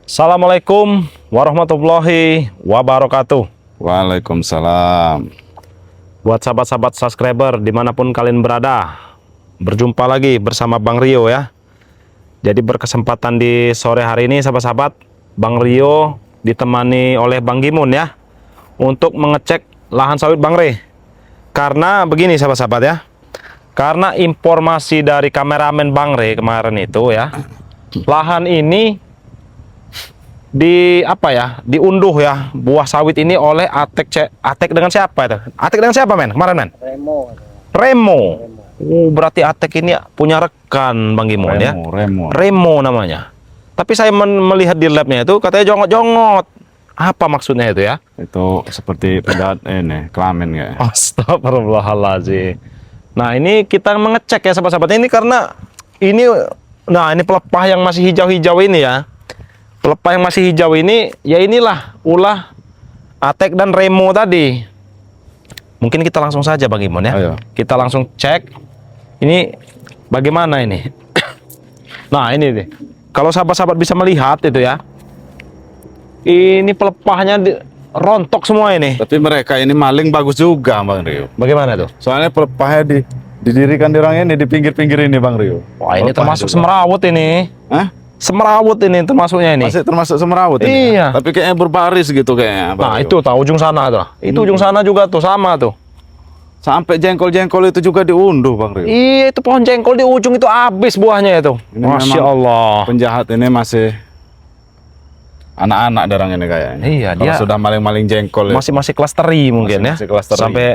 Assalamualaikum warahmatullahi wabarakatuh. Waalaikumsalam. Buat sahabat-sahabat subscriber dimanapun kalian berada, berjumpa lagi bersama Bang Rio ya. Jadi berkesempatan di sore hari ini sahabat-sahabat, Bang Rio ditemani oleh Bang Gimun ya, untuk mengecek lahan sawit Bang Re. Karena begini sahabat-sahabat ya, karena informasi dari kameramen Bang Re kemarin itu ya, lahan ini diunduh ya, buah sawit ini oleh Atek dengan siapa itu? Atek dengan siapa men? Kemarin men? Remo. Berarti Atek ini punya rekan Bang Gimon ya. Remo namanya. Tapi saya melihat di labnya itu katanya jongot-jongot. Apa maksudnya itu ya? Itu seperti penjahat ini, kelamin ya. Astagfirullahaladzim. Nah ini kita mengecek ya sahabat-sahabat ini karena ini, nah ini pelepah yang masih hijau-hijau ini ya. Pelepah yang masih hijau ini, ya inilah ulah Atek dan Remo tadi. Mungkin kita langsung saja Bang Imon ya. Ayo. Kita langsung cek. Ini bagaimana ini? Nah ini deh. Kalau sahabat-sahabat bisa melihat itu ya. Ini pelepahnya rontok semua ini. Tapi mereka ini maling bagus juga Bang Rio. Bagaimana tuh? Soalnya pelepahnya didirikan di orang ini di pinggir-pinggir ini Bang Rio. Wah ini Pelepah termasuk juga. semerawut ini. Hah? Semerawut ini termasuknya ini. Masih termasuk semerawut ini. Iya. Tapi kayaknya berbaris gitu kayaknya Bang Nah Rio. itu tahu ujung sana tuh. Itu ujung sana juga tuh sama tuh. Sampai jengkol-jengkol itu juga diunduh Bang Rio. Iya itu pohon jengkol di ujung itu habis buahnya itu. Ini Masya memang Allah. Penjahat ini masih anak-anak darang ini kayaknya. Iya, Kalau dia sudah maling-maling jengkol masih kelas teri mungkin ya. Masih kelas teri. Sampai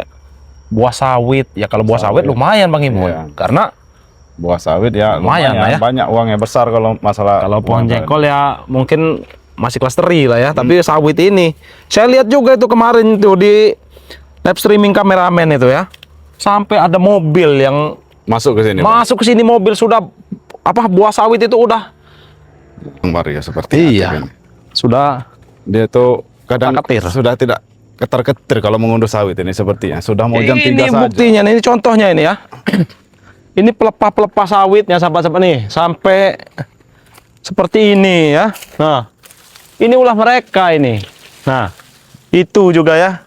buah sawit ya, kalau buah sawit Sawit. lumayan Bang Imun. Iya. Karena buah sawit ya Lumayan lah ya. banyak uangnya besar kalau masalah kalau pohon uang jengkol ya mungkin masih kelas teri lah ya. Tapi sawit ini saya lihat juga itu kemarin tuh di live streaming kameramen itu ya. Sampai ada mobil yang masuk ke sini. masuk ke sini, mobil sudah buah sawit itu udah Bang Mario seperti iya. Atek ini. Sudah Dia tuh kadang Ketir. sudah tidak ketar-ketir kalau mengunduh sawit ini sepertinya. Sudah mau jam 3 ini saja. buktinya nih, ini contohnya ini ya. Ini pelepah-pelepah sawitnya sahabat-sahabat nih, sampai seperti ini ya. Nah, ini ulah mereka ini. Nah, itu juga ya.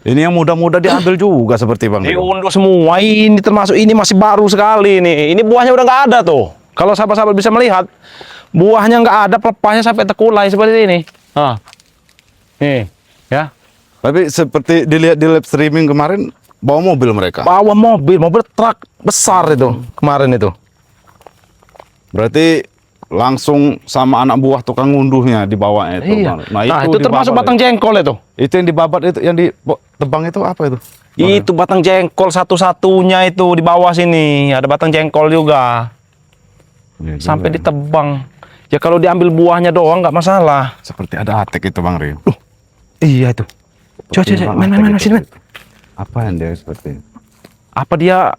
Ini yang muda-muda diambil juga seperti Bang Rio. Diunduh semua. Ini termasuk ini masih baru sekali nih. Ini buahnya udah nggak ada tuh. Kalau sahabat-sahabat bisa melihat, buahnya nggak ada, pelepahnya sampai terkulai seperti ini. Nah, nih ya. Tapi seperti dilihat di live streaming kemarin bawa mobil mereka. Bawa mobil truk besar itu kemarin itu. Berarti langsung sama anak buah tukang ngunduhnya dibawanya itu. Iya. Bang. Nah, itu termasuk dibabat batang jengkol itu. itu yang dibabat itu yang ditebang itu apa itu? Itu batang jengkol satu-satunya itu di bawah sini. Ada batang jengkol juga. Iya, Sampai juga. ditebang. Ya kalau diambil buahnya doang nggak masalah. Seperti ada Atek itu Bang Rio. Iya itu. Coba Seperti Bang Atek main itu. sini, men. Apa yang dia seperti? Apa dia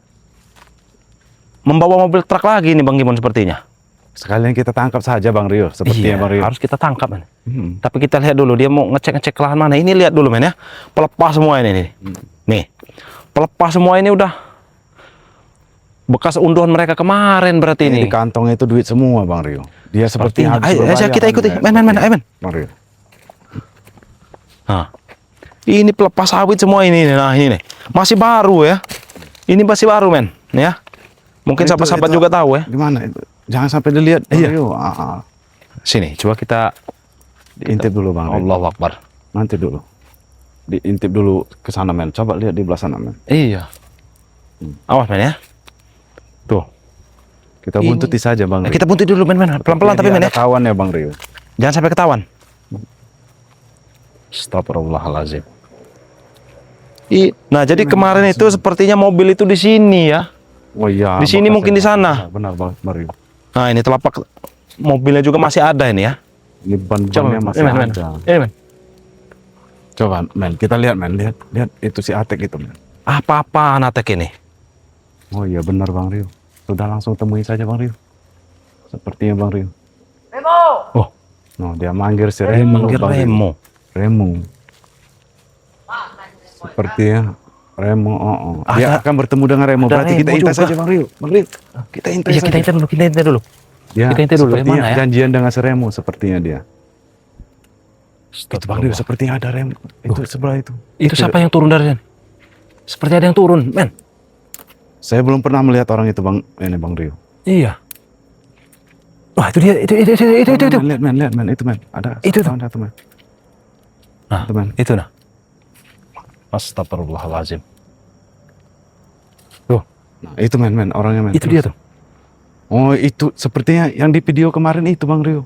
membawa mobil truk lagi nih Bang Gimon sepertinya? Sekalian kita tangkap saja Bang Rio, sepertinya Bang Rio. harus kita tangkap, men. Hmm. Tapi kita lihat dulu dia mau ngecek lahan mana. Ini lihat dulu, men ya. Pelepah semua ini nih. Nih. Pelepah semua ini udah bekas unduhan mereka kemarin berarti Ini ini. di kantongnya itu duit semua Bang Rio. Dia seperti Sepertinya. habis Ayo, berbayar kita ikuti. kan, Main, ayo, men. Bang Rio. Nah, ini pelepas sawit semua ini. Nah, ini nih. Masih baru ya. Ini masih baru, men. Ya. Mungkin Itu- sahabat-sahabat itu juga tahu ya. Di mana itu? Jangan sampai dilihat Bang Iya. Rio. Sini, coba kita Diintip dulu Bang Rio. Allahu Akbar. Nanti dulu. Diintip dulu ke sana men. Coba lihat di belah sana men. Iya. Awas, men ya. Tuh. Kita Ini- buntuti saja Bang Rio. Kita buntu dulu, men. Pelan-pelan tapi, men ya. Ada kawan ya Bang Rio. Jangan sampai ketahuan. Astagfirullahaladzim. Nah, jadi kemarin itu sepertinya mobil itu di sini ya. Oh iya. Di sini makasih, mungkin di Bang. sana. Benar Bang Rio. Nah, ini telapak mobilnya juga masih ada ini ya. Ini Coba, ban-bannya masih men. ada. Ini, men. Coba men, kita lihat men. Lihat itu si Atek itu men. Apa-apaan Atek ini? Oh iya benar Bang Rio. Sudah langsung temui saja Bang Rio. Sepertinya Bang Rio. Oh, No, dia manggil si Remo. manggil Bang Rio. Remo. Remo. Sepertinya Remo. Dia Ada- akan bertemu dengan Remo. ada Berarti kita Remo intai juga. saja Bang Rio. Bang Rio. Kita intai Iya, saja. kita intai dulu, Dia Kita inti dulu, sepertinya mana ya? janjian dengan si Remo sepertinya dia. Itu Bang Rio, Astagfirullah. sepertinya ada Remo. Itu sebelah itu. Itu siapa yang turun dari sini? Seperti ada yang turun, men. Saya belum pernah melihat orang itu Bang, ini Bang Rio. Iya. Wah, itu dia, itu. Lihat men, itu men. Ada. Itu tuh. Ada tuh men. Nah, Itu men. itu nah. Astagfirullahaladzim. Tuh, Nah, itu men, orangnya men. itu dia tuh. Oh, itu sepertinya yang di video kemarin itu Bang Rio.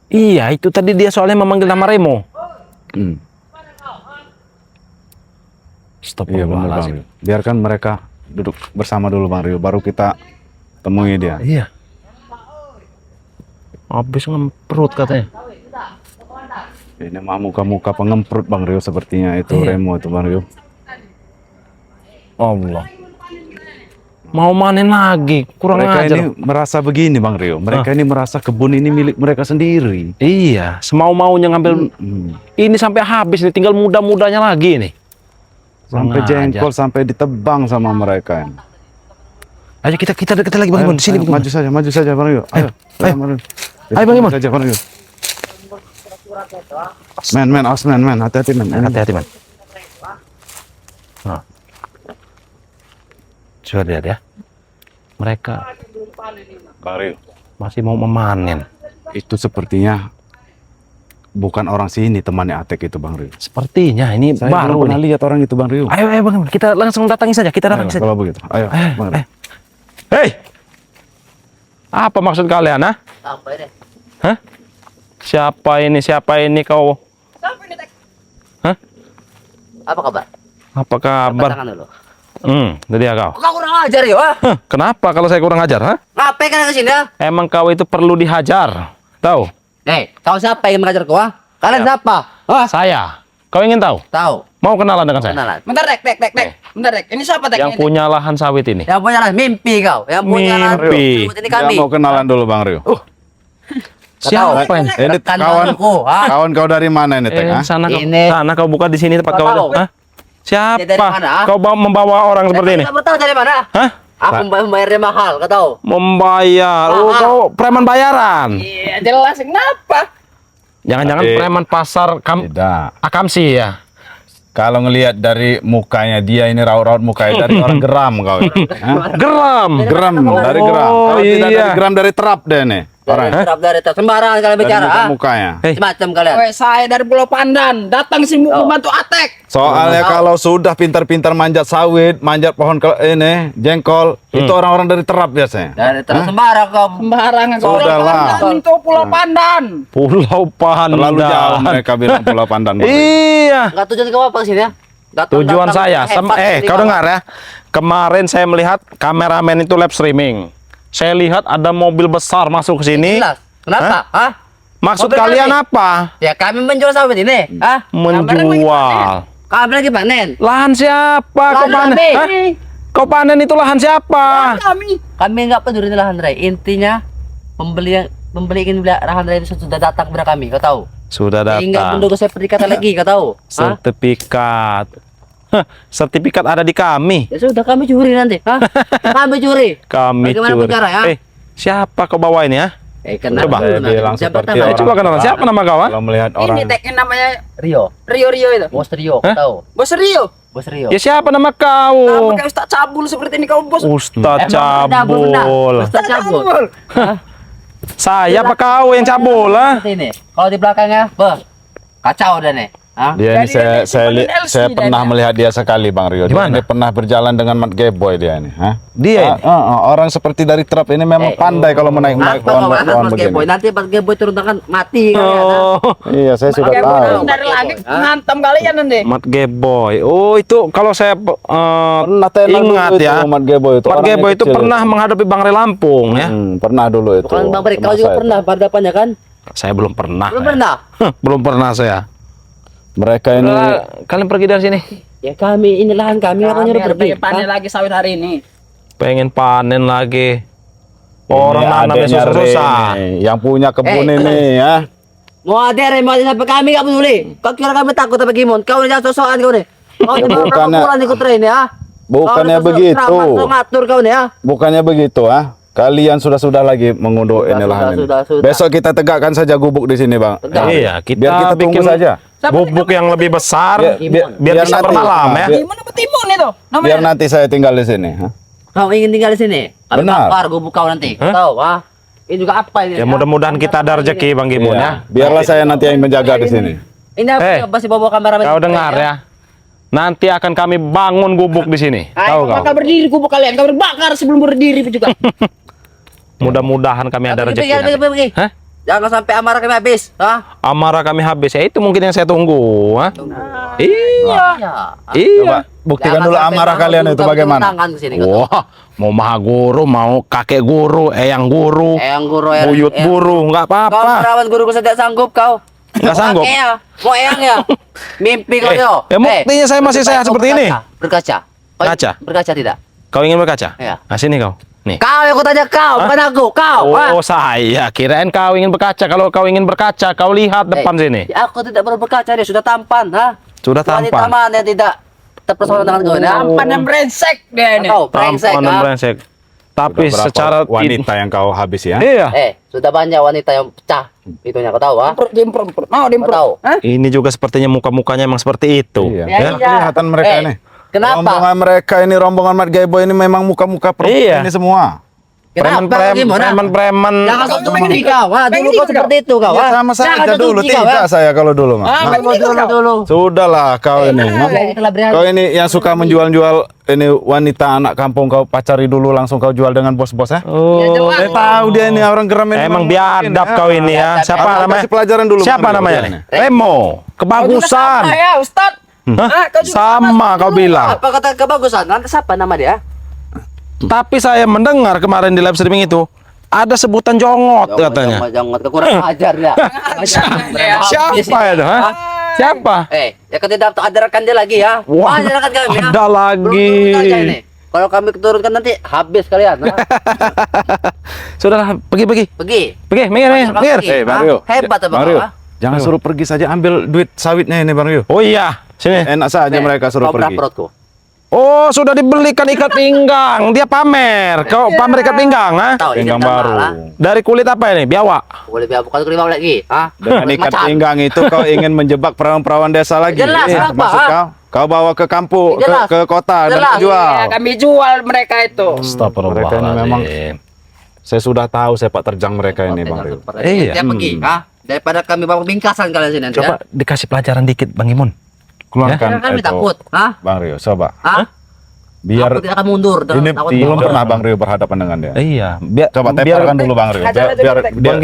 Iya, itu tadi dia soalnya memanggil nama Remo. Hmm. Iya benar Bang Astagfirullahaladzim. Rio. Biarkan mereka duduk bersama dulu Bang Rio, baru kita temui dia. Iya. Habis ngemprut katanya. Ini mah muka-muka pengemprut Bang Rio sepertinya itu Iya. Remo itu Bang Rio. Allah. Mau manen lagi, kurang Mereka ajar. ini merasa begini Bang Rio. Mereka ini merasa kebun ini milik mereka sendiri. Iya, semau-maunya ngambil. Hmm. Ini sampai habis nih, tinggal muda-mudanya lagi nih. Sampai Kurang jengkol, sampai ditebang sama mereka. ini. Ayo kita lagi Bang Imun di sini. Ayo, Bang Imun. maju saja Bang Rio. Ayo, ayo. Bang Rio. Ayo, Bang Imun. Saja Bang Rio. Men, awas men, hati-hati men. Hati-hati, Man. Nah. Coba lihat ya. Mereka Bang Rio. masih mau memanen. Itu sepertinya bukan orang sini temannya Atek itu Bang Rio. Sepertinya ini Saya baru belum pernah nih. lihat orang itu Bang Rio. Ayo Bang Imun, kita langsung datangi saja. Kita Ayo, datangi saja. kalau begitu. Ayo, Bang Rio. Hei! Apa maksud kalian, ha? Apa ini? Hah? Siapa ini kau? Siapa ini, Tek? Hah? Apa kabar? Apa kabar? Tangan dulu. Itu dia kau. Kau kurang ajar ya, wah. Hah, kenapa kalau saya kurang ajar, ha? Ngapain kalian kesini ya? Emang kau itu perlu dihajar. Tahu? Kau siapa yang mengajar kau, ah? Kalian siapa? Wah, Saya. Kau ingin tahu? tahu. Mau kenalan dengan saya? Kenalan. Bentar, Dek. Bentar, Dek. Ini siapa, Dek? Yang punya lahan sawit ini. Yang punya lah mimpi kau. Yang punya lah Mimpi. ini Dia kami. mau kenalan dulu Bang Rio. Siapa ini? Ini Rekan kawan baruku, ah. kawan kau dari mana ini Tek? ah? Ini. Kau buka di sini tempat Kau kau. tahu? Hah? Dia dari Siapa? mana, ah? Kau membawa orang seperti ini? Kamu tahu dari mana? Hah? Aku membayarnya mahal, kau tahu? Membayar. Oh, Ah. kau preman bayaran. Iya, jelas. Kenapa? Jangan-jangan Tapi- preman pasar Tidak. Akamsi ya? Kalau ngelihat dari mukanya dia ini raut-raut mukanya dari orang geram kau. Hah? Geram. Geram dari geram. Oh, Kalau tidak iya. dari geram dari terap deh nih. Orang. Dari sembarangan kalian Dari bicara, ah. mukanya. Hei. Macam kalian. Weh, saya dari Pulau Pandan. Datang sih mau Oh. membantu Atek. Soalnya kalau sudah pintar-pintar manjat sawit, manjat pohon ini, jengkol, itu orang-orang dari terap biasanya. Dari terus sembarang kau. Sembarangan. Pulau Sudahlah. Pandan itu Pulau Pandan. Pulau Pandan. Terlalu jauh mereka bilang Pulau Pandan. Bang. Iya. Enggak tujuan kau apa kesini ya? Datang- Tujuan datang saya, hebat kesini kau kau. dengar ya. Kemarin saya melihat kameramen itu live streaming. Saya lihat ada mobil besar masuk ke sini. Jelas. Kenapa? Hah? Maksud Mobil kalian kami. apa? Ya kami menjual sawit ini. Hah? Menjual. Kami lagi panen. Lahan siapa? Kau Lahan panen? kami. Hah? Kau panen itu lahan siapa? Kami. Kami enggak peduli lahan raya. Intinya pembeli ingin beli lahan raya itu sudah datang kepada kami. Kau tahu? Sudah Hingga datang. menunggu sertifikat lagi. Kau tahu? Hah? Sertifikat. Hah, sertifikat ada di kami. Ya sudah kami curi nanti. Hah? Kami curi. Kami Bagaimana curi. bicara, ya? Siapa kau bawa ini ya? Kenapa Coba. dulu nanti? Bilang Jabatan seperti apa? orang. Coba kenalan. Siapa nama kau? Ha? Kalau melihat orang Ini Tek yang namanya Rio. Rio itu. Bos Rio. Hah? Kau tahu? Bos Rio. Bos Rio. Ya siapa nama Nama kau? kayak Ustaz Cabul seperti ini kau bos. Ustaz Emang benar, benar. Cabul. Ustaz Cabul. Saya apa kau yang cabul lah? Seperti ini. Kalau di belakangnya, kacau dah nih. Hah? dia ini Dari saya LC pernah dia. melihat dia sekali Bang Rio. Di Dia mana? ini pernah berjalan dengan Mat Geboy dia ini, hah? Dia ini? Orang seperti dari trap ini memang pandai kalau menaik-naik Apa kau bahas pohon-pohon Mas Geboy? begini. Nanti Mas Geboy turun tangan mati kalian. Oh, Iya, saya sudah Kayak tahu. mau dari langit ngantam kalian nanti. Mat Geboy. Oh, itu kalau saya Pernah tenang ingat dulu itu, ya. Mat Geboy itu. Mat orangnya Geboy itu kecil pernah menghadapi Bang Re Lampung ya. Pernah dulu itu. Bukan Bang Beri, kau Teman juga saya pernah berhadapannya kan? Saya belum pernah. Belum ya. pernah. Belum pernah saya. itu. Mereka ini Kalian pergi dari sini. Ya kami, ini lahan kami, apa nyuruh pergi? Pengen panen lagi sawit hari ini. Pengen panen lagi. Orang ini nanamnya adeknya susah-susah. Rene, yang punya kebun Eh. ini ya. Mau ada mau ada sampai kami gak peduli. Kau kira kami takut apa gimon? Kau ini sosokan kau nih. Kau ini Bukannya- bulan ikut train ya. Bukannya Kau ini begitu. Kau ngatur kau nih ya. Bukannya begitu, ah. Kalian sudah lagi mengunduh ini lahan ini. sudah. Besok kita tegakkan saja gubuk di sini, Bang. Tegak. Iya, Biar kita tunggu bikin saja. gubuk yang lebih besar biar biar bisa nanti- bermalam ya. biar- Timun apa timun itu? Biar Namanya. nanti saya tinggal di sini. Hah? Kau ingin tinggal di sini? Kami Benar. bakar gubuk kau nanti. Hah? Tahu, ah? Ini juga apa ini? Ya mudah-mudahan kita ada rezeki Bang Gimun Iya. ya. Biarlah saya nanti yang menjaga di sini. Ini apa? Masih bawa kamera. Kau dengar ya. Nanti akan kami bangun gubuk di sini. Tahu Ayo, kau? maka berdiri gubuk kalian. Kau berbakar sebelum berdiri juga. Mudah-mudahan kami ada rezeki. nanti. Pergi. Hah? Jangan sampai amarah kami habis. Ah? Amarah kami habis ya itu mungkin yang saya tunggu. Hah? Iya. Ya. Iya. Coba buktikan dulu amarah kalian itu bagaimana. Tangan ke sini, kau tahu. Wah, mau maha guru, mau kakek guru, eyang guru, Eyang guru, buyut guru, nggak Kau apa-apa. merawat guruku tidak sanggup kau. Nggak sanggup? Pakai ya. Mau eyang ya. Mimpi kau Eh, yo. buktinya saya masih sehat kau seperti ini. Berkaca. Kau Kaca? Berkaca tidak? Kau ingin berkaca? Iya. Nah sini kau. Nih. Kau yang aku tanya kau, bukan aku. Kau. ah. Oh saya kirain kau ingin berkaca. Kalau kau ingin berkaca, kau lihat depan sini. Ya, aku tidak perlu berkaca, dia sudah tampan, ha? Sudah Wanita tampan. mana yang tidak terpesona dengan kau ini? ha? Tampan dan brengsek dia ini. Kau brengsek, Tampan dan ha? brengsek. Tapi Sudah berapa secara wanita yang kau habis ya? Iya. Sudah banyak wanita yang pecah. Itunya kau tahu, ha? Diimprove. Mau Kau tahu? diimprove. Hah? Ini juga sepertinya muka-mukanya emang seperti itu. Iya. Ya, Ya, iya. kelihatan mereka Eh, ini. kenapa? Rombongan mereka ini, rombongan Mat Gaybo ini memang muka-muka perempuan Iya. ini semua. Kenapa? Gimana? Preman-preman. Jangan kau Pengen benci nikah. kau, ha? Dulu Pengen kau nikah. seperti itu kau, Ya, ha? sama Jangan saja kau dulu, benci kau, tidak ha? saya kalau dulu mah. Ah, Nah, Dulu. sudahlah kau ini. Ini telah beri Kau ini yang suka menjual-jual ini wanita anak kampung, kau pacari dulu langsung kau jual dengan bos-bos ya? Oh, Saya tahu dia ini orang geram ini. emang memang biadab begini, kau ya. ini ya. Siapa Harus namanya? kasih pelajaran dulu, Siapa Bang Rio, namanya? dia nih? ini. Remo. Kebagusan. Sama ya, Ustad. Hah? Ah, kau juga Sama kau bilang. Apa kata kebagusan? Nanti siapa nama dia? Tapi saya mendengar kemarin di live streaming itu ada sebutan jongot katanya. Jangan kurang ajar ya. Siapa itu? Hah? Siapa? Ya kita tidak ajarkan dia lagi ya. Wah, Ajarkan kami ya. ada lagi. Belum turun aja ini. Kalau kami turunkan nanti habis kalian. ha? Sudahlah, pergi. Pergi. Minggir. Eh, Bang Rio. Hebat apa Bang kau? Rio, ha? jangan suruh pergi saja, ambil duit sawitnya ini Bang Rio. Oh iya, sini. Enak saja mereka suruh Kau berapa pergi. perutku? Oh, sudah dibelikan ikat pinggang. Dia pamer. Kau pamer ikat pinggang, ha? Tahu Pinggang ikat baru. lah. Dari kulit apa ini? Biawak. Boleh biar bukan kelima lagi. Dengan ikat Macan. pinggang itu kau ingin menjebak perawan-perawan desa lagi. Jelas, kenapa, maksud ha? kau bawa ke kampung, Jelas. ke kota dan Jelas. kau jual. Ya, kami jual mereka itu. Mereka ini memang saya sudah tahu sepak terjang mereka ini Bang Rio. Iya. Dia pergi, daripada kami bawa bingkasan kalian sini nanti. Coba dikasih pelajaran dikit, Bang Imun. Keluarkan Kami itu. takut, Bang Rio, coba. Biar aku tidak akan mundur. Ini takut belum mundur. pernah Bang Rio berhadapan dengan dia. Iya, Coba temparkan dulu Bang Rio.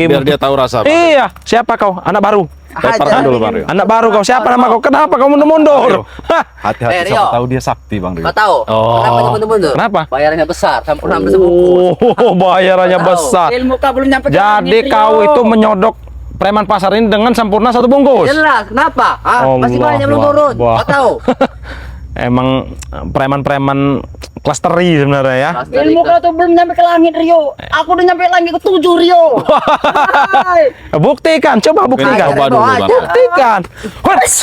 Biar dia tahu rasa. Bang. Iya, siapa kau? Anak baru. Temparkan dulu Bang Rio. Anak baru kau. Siapa nama kau? Kenapa kau mundur-mundur? Hah? Hati-hati, Rio. siapa tahu dia sakti Bang Rio. Kau tahu? Oh. Kenapa dia mundur-mundur? Kenapa? Bayarannya besar, sampai hampir sebungkus. Oh, bayarannya Tahu. besar. Ilmu kau belum nyampe ke Jadi langit, kau Rio. itu menyodok preman pasar ini dengan sempurna satu bungkus. Jelas, kenapa? Masih Allah banyak belum turun. Akbar. Kau tahu? Emang preman-preman klasteri sebenarnya ya. Ilmu kau tuh belum nyampe ke langit, Rio. Aku udah nyampe langit ke 7, Rio. Hai. Buktikan, coba buktikan. Coba dulu, Bang. Buktikan. Huts.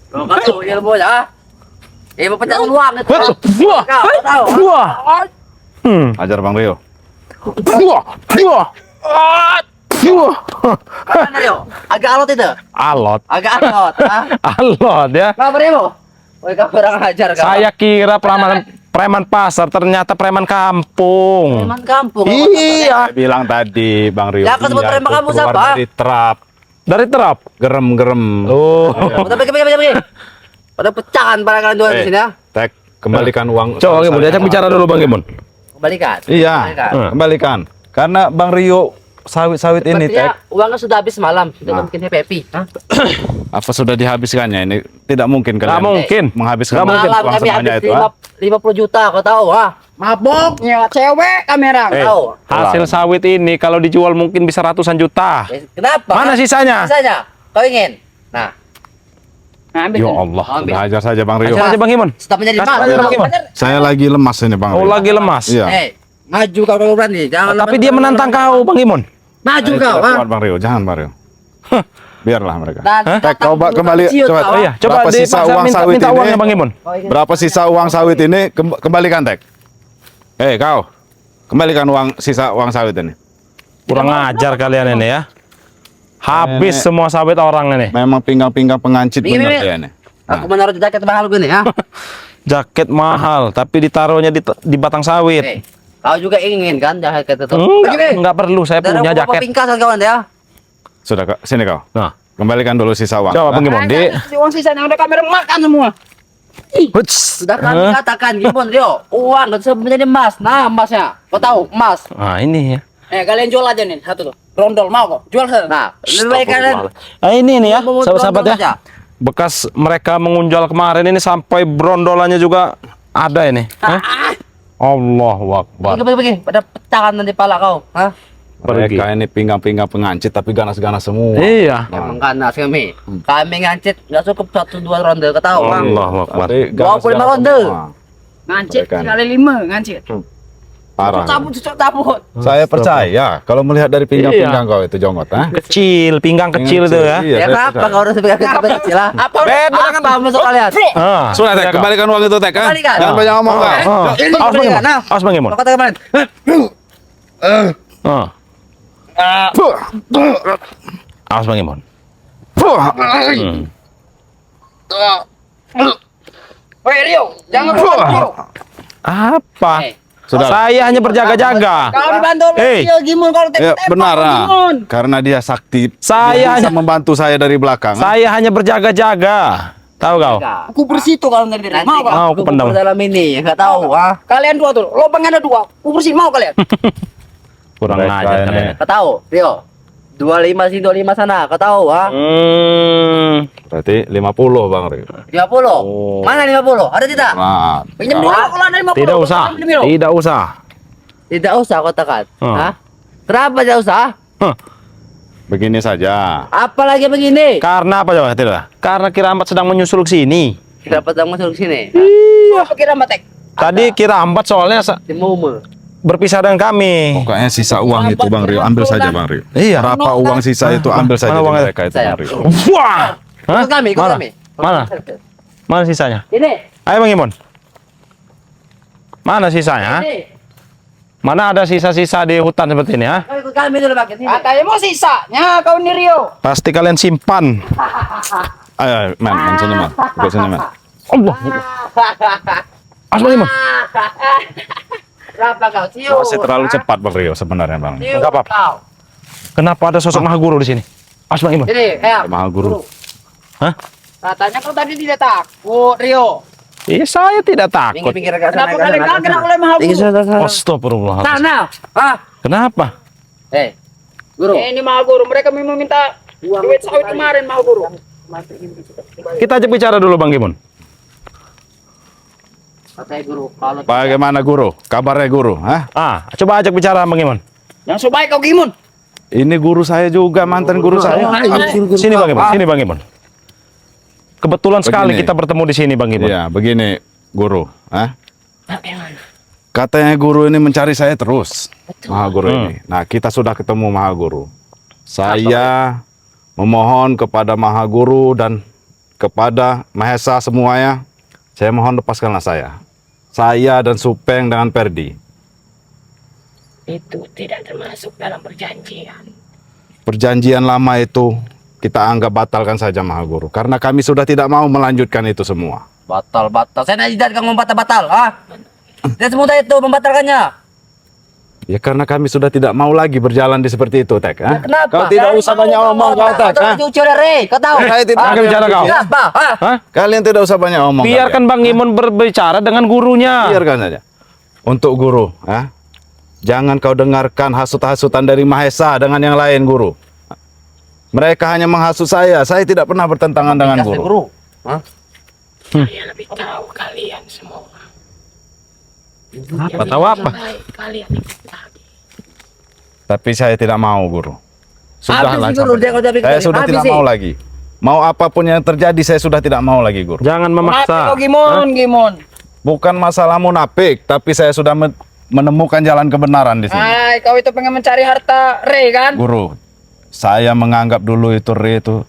Kau tahu ilmunya, ilmu pencak uang itu. Huts. Buah. Kau tahu? Buah. Ajar Bang Rio. Buah. Buah. Buah. Mana Rio? Agak alot itu. Alot. Agak alot. Alot ya. Apa Rio? Woi, kau kurang ajar kau. Saya kira preman pasar, ternyata preman kampung. Preman kampung. Iya. Saya bilang tadi Bang Rio. Ya, kau sebut dia preman itu kamu keluar siapa? dari terap. Dari terap. Gerem-gerem. Oh. Udah pergi. Pada pecahan para kalian dua di sini ya. Tek, kembalikan uang. Coba Bang Imun, diajak bicara dulu Bang Imun. Kembalikan. Iya, Kembalikan. kembalikan. Karena Bang Rio sawit-sawit ini, Sepertinya Tek, uangnya sudah habis malam. Sudah Nah. mungkin happy. Hah? apa sudah dihabiskannya ini? Tidak mungkin Nggak kalian mungkin. menghabiskan Nggak mungkin. uang Malam kami semuanya habis itu. ah. 50 juta, kau tahu? Mabok, nyewa cewek kamera. Tahu? Hasil sawit ini kalau dijual mungkin bisa ratusan juta. Kenapa? Mana sisanya? Sisanya? Kau ingin? Nah, Nah, ambil. Ya Allah, Ambil. udah ajar saja Bang Rio. Aja Bang Imun. stopnya di Kasih mana? aja, Bang Imun. Saya lagi lemas ini Bang Oh, Rio. lagi lemas. Iya. Maju kau kalau berani. Jangan. Tapi dia menantang kau, Bang Imun. Maju Saya kau, tidak kuat, Bang Rio, jangan Bang Rio. Biarlah mereka. Tek, coba kembali, coba. Iya, coba Berapa sisa dipaksa uang sawit minta ini? uangnya Bang Imun. Berapa sisa uang sawit ini? Kembalikan Tek. Kau, kembalikan sisa uang sawit ini. Kurang ajar kalian ini ya. Habis semua sawit orang ini. Memang pinggang-pinggang pengancit Ini, benar ini. dia ini. Aku menaruh jaket mahal gini ya. Jaket mahal, tapi ditaruhnya di batang sawit. Kau juga ingin kan jaket itu? Enggak perlu, saya punya jaket. Pingkasan kawan ya. Sudah, Kak. Sini kau. Nah, Kembalikan dulu sisa uang. coba Bang Gimon. Uang sisanya udah kamera makan semua. Huts. Sudah kami katakan Gimon Rio, uang itu menjadi emas. Nah, emasnya. Kau tahu emas. Nah, ini ya. Kalian jual aja nih satu tuh. Rondol mau kok. Jual sana. Nah, lebih baik kalian Ini nih ya, mau sahabat-sahabat ya. rondol aja. Bekas mereka mengunjal kemarin ini sampai brondolannya juga ada ini. Hah? Allahu Akbar. Pergi. Pada pecahkan nanti pala kau. Hah? Mereka ini pinggang-pinggang pengancit tapi ganas-ganas semua. Iya. Emang ganas kami. Kami ngancit nggak cukup 1-2 ronde. Kau tahu bang? Allahu Akbar. Tapi 25 ganas-ganas ronde. semua. Ngancit Mereka ini. sekali 5 ngancit. Parah. Cabut. Saya percaya kalau melihat dari pinggang-pinggang kau itu jonggot, ha? Kecil, pinggang kecil itu ya. Iya, Ya saya kenapa percaya. kau harus pegang kecil lah? Apa masuk kalian? Ah, Sudah, Tek, kembalikan uang itu, Tek, ha? Kembalikan. Jangan banyak ngomong, Kak. Ah. Awas Bang Gimon. Nah. Awas Bang Gimon. Kau kata kemarin. Ah. Awas Bang Gimon. Hmm. Woi Rio, jangan keluar Rio. Apa? Sudah. Saya hanya berjaga-jaga. Kalau dibantu Hei. Rio Gimon kalau Ya, tembak benar, ha? Gimon. Karena dia sakti. Saya Dia bisa hanya- membantu saya dari belakang. ha? Saya hanya berjaga-jaga. Tahu kau? Aku bersih tuh kalau dari Nanti mau kok. Mau aku pendam. dalam ini, nggak tahu ah. Kalian dua tuh, lubang ada 2. Aku bersih mau kalian. Kurang Mereka ajar ini. kalian. Kau tahu, Rio. 25 sini 25 sana, kau tahu ah. Berarti 50, Bang Rio. 50. Oh. Mana 50? Ada tidak? Nah, Pinjam dulu kalau ada 50. Tidak usah. Pinjam dulu. Tidak usah. Tidak usah kau katakan. Hmm. Hah? Kenapa tidak usah? Huh. begini saja. Apalagi begini. Karena apa coba? Tidak. Karena Kirambat sedang menyusul ke sini. Kita petang masuk ke sini. Apa kira Matek? Tadi Kirambat soalnya Di Mumu. berpisah dengan kami. Pokoknya sisa uang itu, Bang Rio, ambil saja, Bang Rio. Iya. Berapa uang sisa itu ambil saja mana di uangnya? mereka itu, Saya. Bang Rio. Wah. Hah? Ikut kami, ikut Mana? kami. Mana? Mana sisanya? Ini. Ayo Bang Imon. Mana sisanya? Ini. Mana ada sisa-sisa di hutan seperti ini ya? Kau ikut kami dulu pakai sini. Katanya mau sisanya kau nih Rio. Pasti kalian simpan. Ayo, man, sini, man. Ikut sini, man. Allah. As Bang Imon. Berapa kau? Cium. Masih terlalu cepat, Bang Rio, sebenarnya, Bang. Cium Enggak apa-apa. kau. Kenapa ada sosok Maha Guru di sini? As Bang Imon. Ini, ya. Maha Guru. Hah? Katanya kau tadi tidak takut Rio. Iya, saya tidak takut. Pinggir-pinggir ke sana. Kenapa kalian kaget oleh Maha Pinggir Guru? sana. Astagfirullahaladzim. Sana. Ah. Kenapa? Guru. Ini Maha Guru, mereka memang minta duit sawit kemarin Maha Guru. Kita ajak bicara dulu Bang Gimon. Katanya guru, kalau Bagaimana, Guru? Kabarnya, Guru? Hah? Coba ajak bicara Bang Gimon. Yang sebaik kau Gimon. Ini guru saya juga, mantan guru saya. Sini Bang Gimon, sini Bang Gimon. Kebetulan sekali Begini. kita bertemu di sini Bang Gimon. Iya, begini, Guru. Hah? Katanya guru ini mencari saya terus, Maha Guru ini. Nah, kita sudah ketemu Maha Guru. Saya memohon kepada Maha Guru dan kepada Mahesa semuanya, saya mohon lepaskanlah saya. Saya dan Supeng dengan Perdi. Itu tidak termasuk dalam perjanjian. Perjanjian lama itu kita anggap batalkan saja, Maha Guru. Karena kami sudah tidak mau melanjutkan itu semua. batal. Saya tidak izin kamu batal-batal. Ah. Tidak semudah itu membatalkannya. Ya karena kami sudah tidak mau lagi berjalan di seperti itu, Tek. Ha? Kenapa? Kau tidak usah banyak omong, kau, Tek. Ha? Kau tahu Rey, kau tahu? Saya tidak akan bicara kau. Kenapa? Ah. Hah? Kalian tidak usah banyak omong. Biarkan Bang Gimon berbicara dengan gurunya. Biarkan saja. Untuk guru, ha? Jangan kau dengarkan hasut-hasutan dari Mahesa dengan yang lain, Guru. Mereka hanya menghasut saya. Saya tidak pernah bertentangan dengan Kasih guru. Hah? Saya lebih tahu kalian semua. Apa tahu apa? Baik, kalian ikut lagi. Tapi saya tidak mau, Guru. Sudahlah. Habis sih, Guru. Dia kalau jadi Saya sudah habis tidak sih. mau lagi. Mau apapun yang terjadi, saya sudah tidak mau lagi, Guru. Jangan Maaf memaksa. kau Gimon, Gimon. Bukan masalah munafik, tapi saya sudah menemukan jalan kebenaran di sini. Hai, kau itu pengen mencari harta Rey kan? Guru, saya menganggap dulu itu Re itu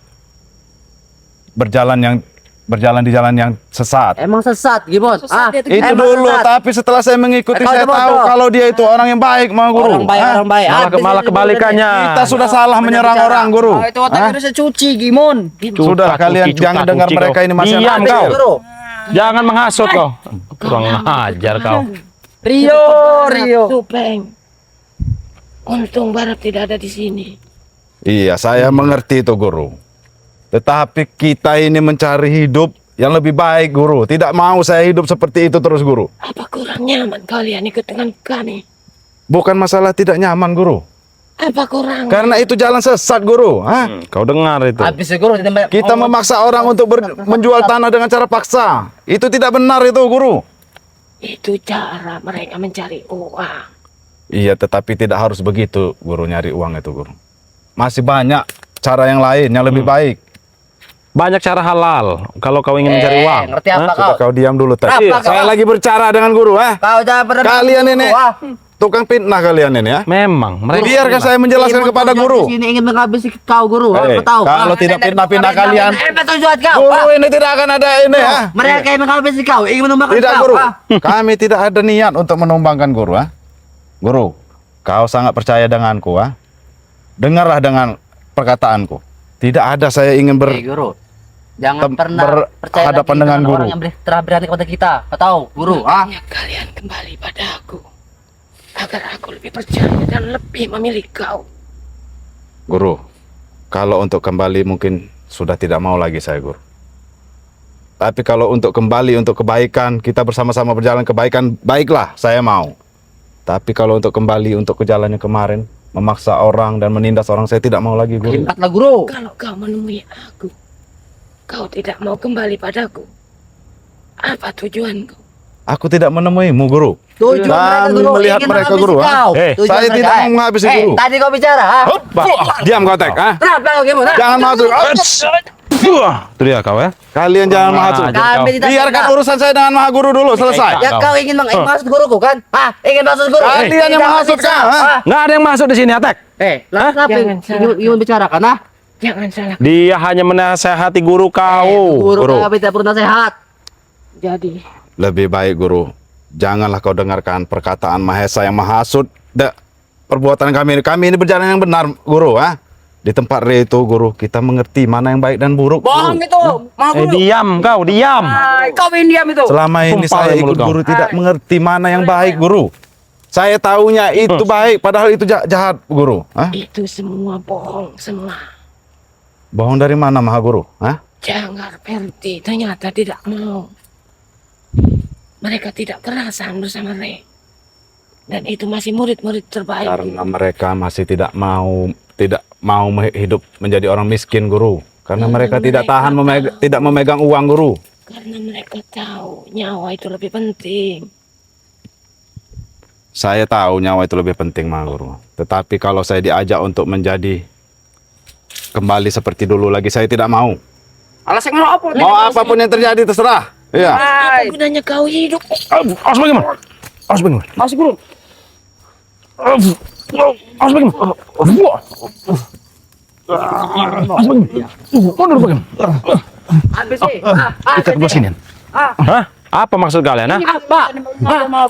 berjalan yang berjalan di jalan yang sesat. Emang sesat, Gimon. Sesat dia tuh. Itu Emang dulu, sesat. tapi setelah saya mengikuti Kau saya itu tahu bodoh. kalau dia itu orang yang baik, Maha Guru. Orang baik, Hah? orang baik. Malah kebalikannya. Kita sudah salah menyerang bicara. orang, Guru. Ah, itu otak Hah? udah saya cuci, Gimon. Sudah, kalian jangan dengar mereka ini masih Diam anak kau. kecil. Guru. Jangan menghasut kau. Kurang ajar kau. Rio, Rio. Tupeng. Untung Barap tidak ada di sini. Iya, saya mengerti itu, Guru. Tetapi kita ini mencari hidup yang lebih baik, Guru. Tidak mau saya hidup seperti itu terus, Guru. Apa kurang nyaman kalian ikut dengan kami? Bukan masalah tidak nyaman, Guru. Apa kurang? Karena itu jalan sesat, Guru. Hah? Kau dengar itu. Habis Guru Kita memaksa orang untuk menjual tanah dengan cara paksa. Itu tidak benar itu, Guru. Itu cara mereka mencari uang. Iya, tetapi tidak harus begitu, Guru, nyari uang itu, Guru. Masih banyak cara yang lain yang lebih baik. Banyak cara halal kalau kau ingin mencari uang. Ngerti apa Hah? kau? Sudah kau diam dulu, Tek. Apa Iya, kau? saya lagi berbicara dengan Guru, Kau jangan pernah Kalian Guru, ini tukang fitnah kalian ini, ya. Memang mereka Biarkan saya menjelaskan kepada Guru. Sini ingin menghabisi kau, Guru. Eh, Apa tahu? kalau tidak fitnah-fitnah kalian, Apa tujuan kau? Guru ini tidak akan ada ini, ya. Mereka ingin menghabisi kau, ingin menumbangkan Tidak, kau. Guru. Kami tidak ada niat untuk menumbangkan, Guru, ha? Guru, kau sangat percaya denganku, ha? Dengarlah dengan perkataanku. Tidak ada saya ingin Guru. Jangan pernah percaya berhadapan lagi dengan Guru. orang yang telah berani kepada kita. Kau tahu, Guru? Makanya kalian kembali pada aku. Agar aku lebih percaya dan lebih memilih kau. Guru, kalau untuk kembali mungkin sudah tidak mau lagi saya, Guru. Tapi kalau untuk kembali untuk kebaikan, kita bersama-sama berjalan kebaikan, baiklah, saya mau. Tapi kalau untuk kembali untuk ke jalannya kemarin, memaksa orang dan menindas orang, saya tidak mau lagi, Guru. Ingatlah, Guru. Kalau kau menemui aku, kau tidak mau kembali padaku. Apa tujuanku? Aku tidak menemuimu, Guru. Tujuan Kami mereka, Guru, melihat ingin mereka, menghabisi Guru, ha? kau. Eh, Tujuan saya mereka, tidak mau menghabisi, Guru. Tadi kau bicara, ha? Diam kau, Tek, ha? Kenapa kau gimana? Jangan masuk. Itu dia kau ya. Kalian jangan masuk. Kami tidak Biarkan suka. urusan saya dengan Maha Guru dulu, selesai. Ya kau ingin menghasut guruku kan? Hah? Ingin masuk guru? Kalian yang Tidak menghasut, bisa. Kak, ha? Hah? Nggak ada yang masuk di sini, Atek. Lah kenapa Jangan salah. ingin bicarakan, ha? Jangan salah. Dia hanya menasehati guru kau. Guru kami tidak perlu nasihat. Jadi, Lebih baik, Guru, janganlah kau dengarkan perkataan Mahesa yang menghasut perbuatan kami ini. Kami ini berjalan yang benar, Guru, ha? Di tempat Re itu, Guru, kita mengerti mana yang baik dan buruk, Bohong Guru. itu. Mau Guru. Diam kau, diam. Kau yang diam itu. Selama ini Sumpah saya ya ikut mulut kau. Guru tidak mengerti mana yang baik, Guru. Saya tahunya itu baik, padahal itu jahat, Guru. Hah? itu semua bohong semua. Bohong dari mana, Maha Guru? Hah? Janggar Perti ternyata tidak mau. Mereka tidak kerasan bersama Re. Dan itu masih murid-murid terbaik. Karena mereka masih tidak mau hidup menjadi orang miskin, Guru. Karena mereka tidak tahan tidak memegang uang, Guru. Karena mereka tahu nyawa itu lebih penting. Saya tahu nyawa itu lebih penting, Maha Guru. Tetapi kalau saya diajak untuk menjadi kembali seperti dulu lagi, saya tidak mau. Alasan mau apa? Mau apapun yang terjadi terserah. Iya. Apa gunanya kau hidup? Awas bagaimana? Awas bagaimana? Masuk Guru. Awas bagaimana? Awas bagaimana? Mundur bagaimana? Habis sih. Kita ke sini. Hah? Apa maksud kalian, ha? Apa?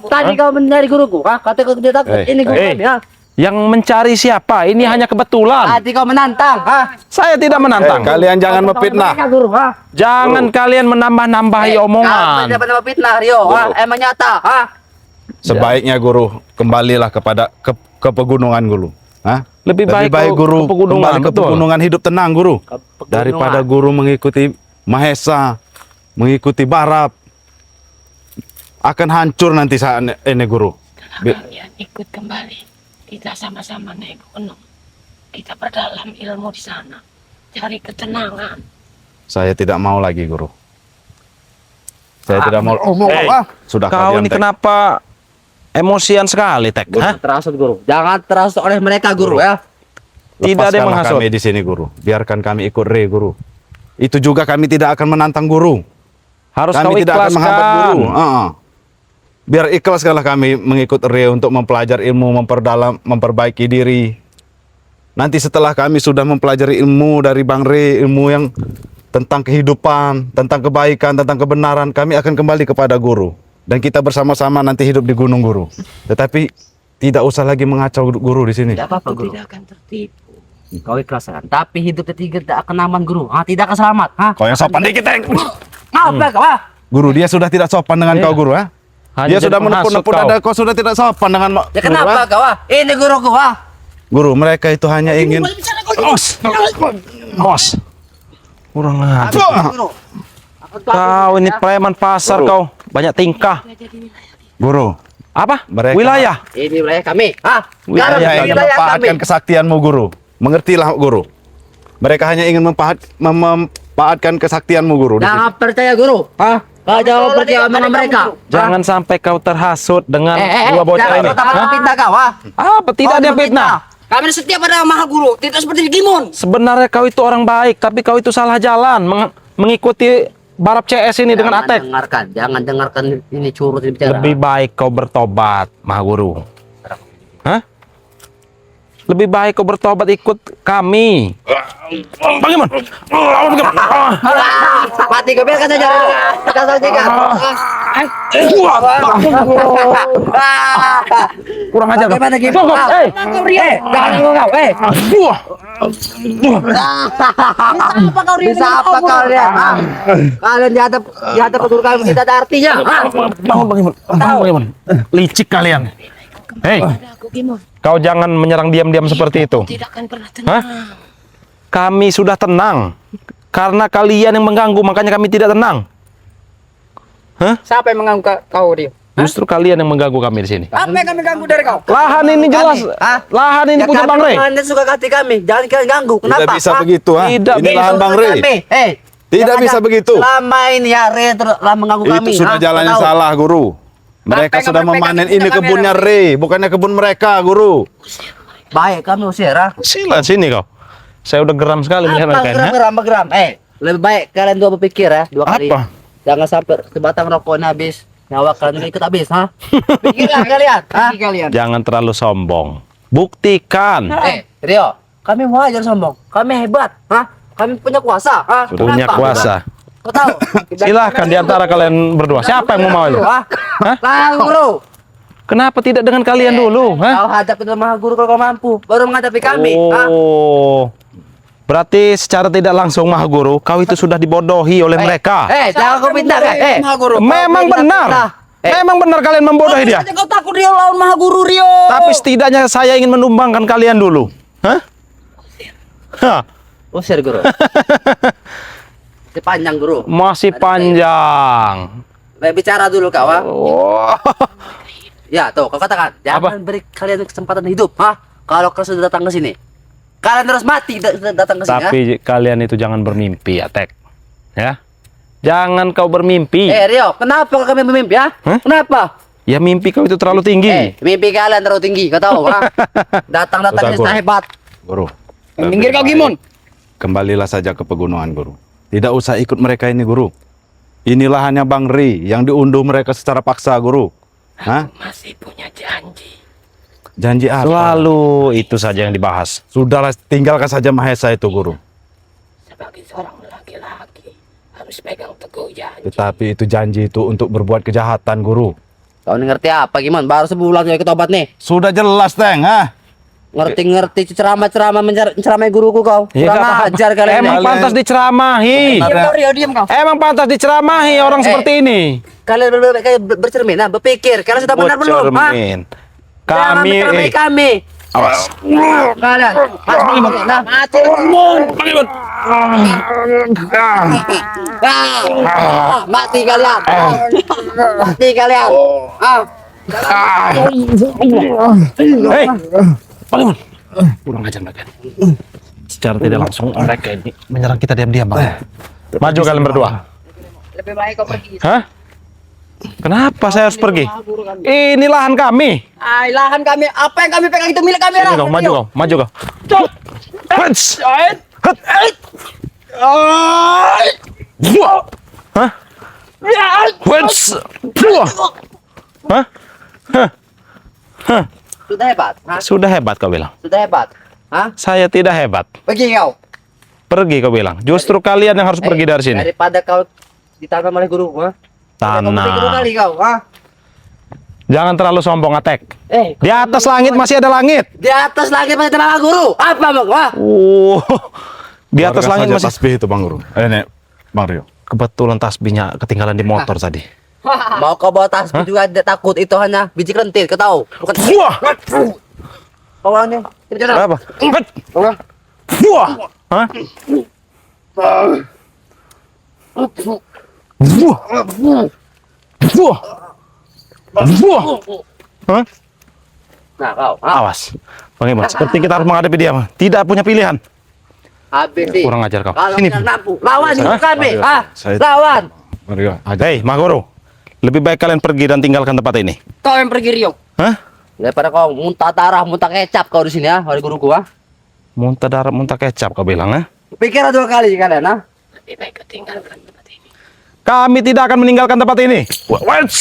Tadi kau mencari guruku, ha? Kata kau tidak takut. Ini guru kami, ha? Yang mencari siapa? Ini hanya kebetulan. Tadi kau menantang, ha? Saya tidak menantang. Kalian jangan memfitnah. Mereka, Guru, ha? Jangan kalian menambah-nambahi Kau omongan. tidak pernah fitnah, Rio, ha? Guru. Emang nyata, ha? Sebaiknya, Guru, kembalilah kepada ke pegunungan, Guru. Hah? Lebih baik Guru ke pegunungan, kembali ke betul. pegunungan, hidup tenang, Guru. pegunungan. Daripada Guru mengikuti Mahesa, mengikuti Barap, akan hancur nanti saat ini, Guru. Kalau kalian ikut kembali, kita sama-sama naik gunung. Kita perdalam ilmu di sana. Cari ketenangan. Saya tidak mau lagi, Guru. Saya tidak mau. Hey, Sudah Kau kalian, ini Tek. kenapa emosian sekali, Tek? Hah? Terasut, Guru. Jangan terasut oleh mereka, Guru, ya? Tidak ada yang Lepaskanlah menghasut. kami di sini, Guru. Biarkan kami ikut Re, Guru. Itu juga kami tidak akan menantang Guru. Harus kau Kami tidak akan menghambat ikhlaskan. Guru. Biar ikhlaskanlah kami mengikut Re untuk mempelajari ilmu, memperdalam, memperbaiki diri. Nanti setelah kami sudah mempelajari ilmu dari Bang Re, ilmu yang tentang kehidupan, tentang kebaikan, tentang kebenaran, kami akan kembali kepada guru. Dan kita bersama-sama nanti hidup di gunung guru. Tetapi tidak usah lagi mengacau guru di sini. Tidak apa-apa guru. Tidak akan tertipu. Kau ikhlaskan. Tapi hidup ketiga tidak akan aman guru. Tidak akan selamat. Kau yang sopan dikit, Teng. Apa kau? Guru, dia sudah tidak sopan dengan kau guru, ha? Hanya Dia jadi sudah penghasut menepuk-nepuk kau. dada, kau sudah tidak sopan dengan Ya guru, kenapa ha? kau? Ini guruku. Guru, mereka itu hanya ingin Bos. Kurang aja. Guru. Kau ini preman pasar Guru. kau. Banyak tingkah. guru. Apa? Mereka- Wilayah. Ini wilayah kami. Wilayah Hanya kami. ingin memanfaatkan kesaktianmu, guru. Mengertilah, guru. Mereka hanya ingin memanfaatkan kesaktianmu, guru. di sini. Jangan percaya guru. Kau jangan percaya omongan mereka. Jangan sampai kau terhasut dengan dua bocah jangan ini. kau takut Hah? pinta kau. Apa? Tidak ada fitnah. Kami setia pada Maha Guru, tidak seperti Gimon. Sebenarnya kau itu orang baik, tapi kau itu salah jalan mengikuti Barap CS ini dengan Atek. Jangan dengarkan ini curut bicara. Lebih baik kau bertobat, Maha Guru. Hah? Lebih baik kau bertobat ikut kami. Bagaimana? Mati kau biarkan saja. Kita saja kan. Kurang ajar kau. Bagaimana gitu? Cukup, Jangan ngomong. Apa kau Rio? Bisa apa kalian? Kalian di hadap guru kami tidak ada artinya. Bangun bagaimana? Licik kalian. Hei, Pada aku Gimon. kau jangan menyerang diam-diam seperti itu. Tidak akan pernah tenang. Hah? Kami sudah tenang. Karena kalian yang mengganggu, makanya kami tidak tenang. Hah? Siapa yang mengganggu kau Rio? Justru kalian yang mengganggu kami di sini. Apa yang kami ganggu dari kau? Lahan ini jelas. Lahan ini punya Bang Rey. Anda suka hati kami. Jangan kalian ganggu. Tidak Kenapa? bisa begitu, ha? Tidak Ini lahan Bang Rey. Tidak bisa begitu. Selama ini ya Rey telah mengganggu kami. Itu sudah jalan yang Tahu? salah, guru. Mereka Apa yang sudah kamu pegang memanen itu ini kami kebunnya Rey, bukannya kebun mereka, guru. Baik kami usir. Sila sini kau. Saya udah geram sekali melihat Apa mereka ini. ha? geram? Lebih baik kalian dua berpikir ya, dua kali. Apa? Jangan sampai sebatang rokoknya habis, nyawa kalian ikut habis, ha? Pikirlah kalian, ha? Kalian. Jangan terlalu sombong. Buktikan. Rio, kami wajar sombong. Kami hebat, ha? Kami punya kuasa, ha? Punya Kenapa? kuasa. Kau tahu? Silahkan di antara kalian berdua. Siapa yang mau maju? Ha? Hah? Tahu, Guru. Kenapa tidak dengan kalian dulu? Kau Hah? hadapi Maha Guru kalau kau mampu, baru menghadapi kami, ha? Oh. Berarti secara tidak langsung Maha Guru, kau itu sudah dibodohi oleh mereka. Jangan kau pintar, Maha Guru. Memang benar. Memang benar kalian membodohi dia. Kau takut Rio lawan Maha Guru Rio. Tapi setidaknya saya ingin menumbangkan kalian dulu. Hah? Hah? Usir, Guru. Masih panjang, Guru. Masih panjang. Bicara dulu kau, ha? Oh. Ya, tuh, kau katakan, jangan beri kalian kesempatan hidup, ha? Kalau kalian sudah datang ke sini, kalian terus mati datang ke sini, Tapi kalian itu jangan bermimpi, Atek. Ya. Jangan kau bermimpi. Rio, kenapa kami bermimpi, ha? Hah? Kenapa? Ya mimpi kau itu terlalu tinggi. Mimpi kalian terlalu tinggi, kau tahu, ha? Datang-datang Sudah, sudah Guru. hebat. Guru. Minggir kau Gimon. Kembalilah saja ke pegunungan, guru. Tidak usah ikut mereka ini, guru. Inilah hanya Bang Rey yang diunduh mereka secara paksa, guru. Hah? Masih punya janji. Janji apa? Selalu itu saja yang dibahas. Sudahlah, tinggalkan saja Mahesa itu, guru. Sebagai seorang laki-laki harus pegang teguh janji. Tetapi itu janji itu untuk berbuat kejahatan, guru. Kau ini ngerti apa, gimana? Baru sebulan juga ikut obat nih. Sudah jelas, Teng, ha? Ngerti-ngerti ceramah-ceramah menceramai guruku kau. Ya, Kurang nggak apa-apa. ajar kalian. Emang nih. pantas diceramahi. Diam kau Rio, diam kau. Emang pantas diceramahi orang seperti ini. Kalian bercermin, nah, berpikir. Kalian sudah benar belum? Ha? Cermin. Jangan Kami menceramai kami. awas. Kalian. Nah, mati. Mati kalian. Mati kalian. Hei, bangun. Kurang ajar mereka. Secara tidak langsung mereka ini menyerang kita diam-diam, Bang. Maju kalian berdua. Lebih baik kau pergi. Hah? Kenapa saya harus pergi? Ini lahan kami. Lahan kami, apa yang kami pegang itu milik kami. Sini kau, maju kau, maju kau. Hats. Buah. Hah? Hats. Buah. Hah? Sudah hebat. Ha? Sudah hebat kau bilang. Sudah hebat. Hah? Saya tidak hebat. Pergi kau. Pergi kau bilang. Justru kalian yang harus pergi dari sini. Daripada kau ditanam oleh guru, ha? Kau beri guru Tanah. kali kau, ha? Jangan terlalu sombong, Atek. Eh, Di atas langit masih ada langit. Di atas langit masih tanah guru. Apa bang? Wah. Di atas Keluarga langit saja masih. tasbih itu Bang Guru. Nek, Bang Rio. Kebetulan tasbihnya ketinggalan di motor tadi. Mau kau bawa tasbih juga tidak takut, itu hanya biji kelentir, kau tahu? Bukan. Wah. Kau orangnya. Apa? Orang. Wah. Hah? Wah. Wah. Wah. Hah? Nah kau, ha? Awas. Bang Iman, seperti kita harus menghadapi dia. Bang. Tidak punya pilihan. Habis nih. Kurang ajar kau. Kalau Sini. tidak mampu, lawan Hah? hidup kami, ha? Saya- Lawan. Bang Rio, aja. Hei, Magoro. Lebih baik kalian pergi dan tinggalkan tempat ini. Kau yang pergi Rio. Hah? Daripada kau muntah darah, muntah kecap kau di sini, ha? Oleh guruku, ha? Muntah darah, muntah kecap kau bilang, ha? Pikir 2 kali kalian, ha? lebih baik kau tinggalkan tempat ini. Kami tidak akan meninggalkan tempat ini. Wait.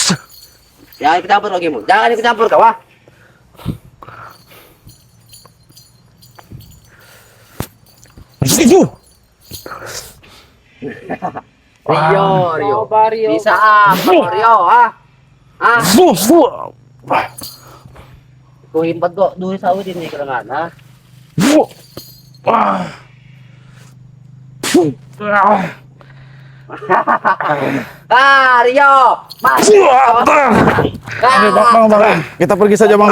Jangan ikut campur lagi, mu. Jangan ikut campur kau, ha? Rio. Bisa apa, Rio, ha? Ha? Kau himpat kok, duit sawit ini kelengan, ha? Ah, Rio! Mas! Bang, kita pergi saja Bang.